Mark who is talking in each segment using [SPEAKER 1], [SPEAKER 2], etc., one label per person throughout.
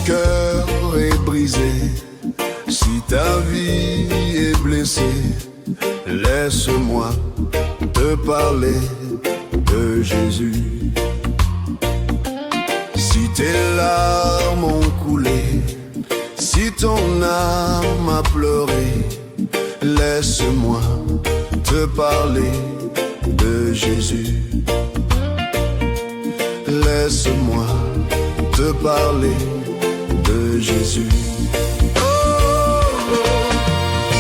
[SPEAKER 1] cœur est brisé, si ta vie est blessée, laisse-moi te parler de Jésus. Si tes larmes ont coulé, si ton âme a pleuré, laisse-moi te parler de Jésus. Laisse-moi te parler de Jésus.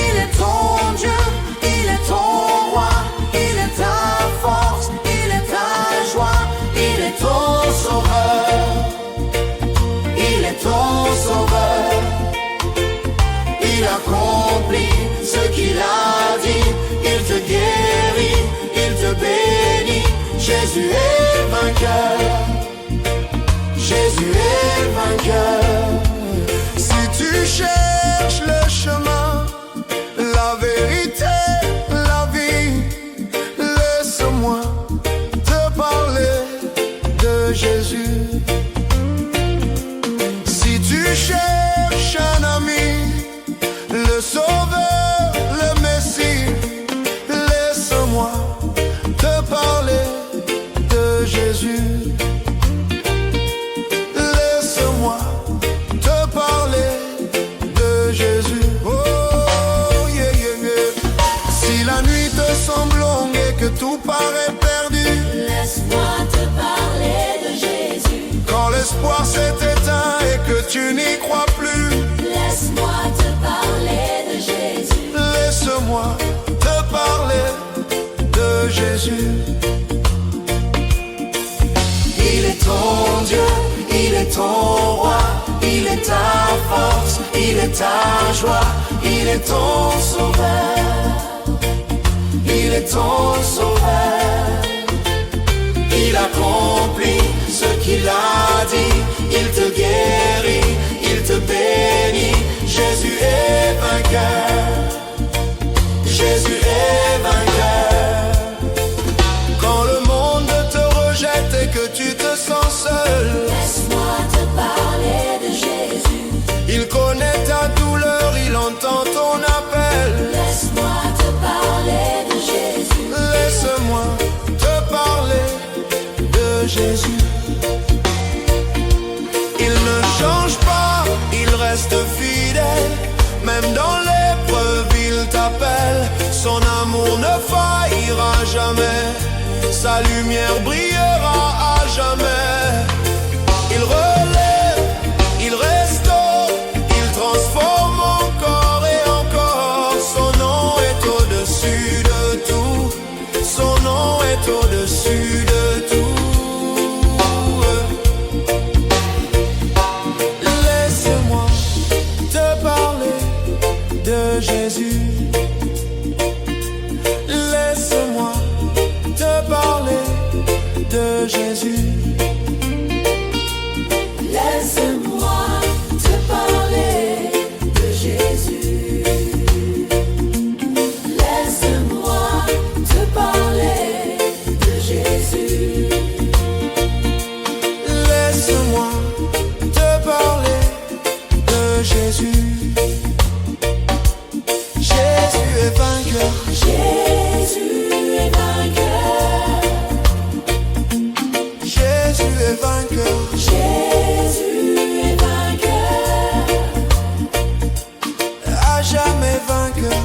[SPEAKER 2] Il est ton Dieu, il est ton roi, il est ta force, il est ta joie, il est ton sauveur, il est ton sauveur. Il accomplit ce qu'il a dit, il te guérit, il te bénit. Jésus est vainqueur, Jésus est vainqueur.
[SPEAKER 1] Si tu cherches le chemin, la vérité, la vie, laisse-moi te parler de Jésus. Si tu cherches un ami, le Sauveur, le Messie, laisse-moi te parler de Jésus. Laisse-moi te parler de Jésus. Oh, yeah, yeah, yeah. Si la nuit te semble longue et que tout paraît perdu,
[SPEAKER 2] Laisse-moi te parler de Jésus.
[SPEAKER 1] quand l'espoir s'est éteint et que tu n'y crois plus,
[SPEAKER 2] Laisse-moi te parler de Jésus.
[SPEAKER 1] laisse-moi te parler de Jésus.
[SPEAKER 2] Il est ton Dieu, il est ton roi, il est ta force, il est ta joie, il est ton sauveur, il est ton sauveur. Il accomplit ce qu'il a dit, il te guérit, il te bénit. Jésus est vainqueur, Jésus est vainqueur.
[SPEAKER 1] Quand le monde te rejette et que tu te sens seul,
[SPEAKER 2] Laisse-moi te parler de Jésus.
[SPEAKER 1] il connaît ta douleur, il entend ton appel.
[SPEAKER 2] Laisse-moi te parler de Jésus.
[SPEAKER 1] Laisse-moi te parler de Jésus. Il ne change pas, il reste fidèle. Même dans l'épreuve, il t'appelle. Son amour ne faillira jamais. Sa lumière brillera à jamais. Il relève, il restaure, il transforme encore et encore. Son nom est au-dessus de tout. Son nom est au-dessus de tout. Laisse-moi te parler de Jésus. Laisse-moi te parler de Jésus.
[SPEAKER 2] Laisse-moi te parler de Jésus. Laisse-moi te parler de Jésus.
[SPEAKER 1] Laisse-moi te parler de Jésus. Jésus est vainqueur.
[SPEAKER 2] Jésus est vainqueur.
[SPEAKER 1] Jésus est vainqueur.
[SPEAKER 2] Jésus est vainqueur.
[SPEAKER 1] À jamais vainqueur.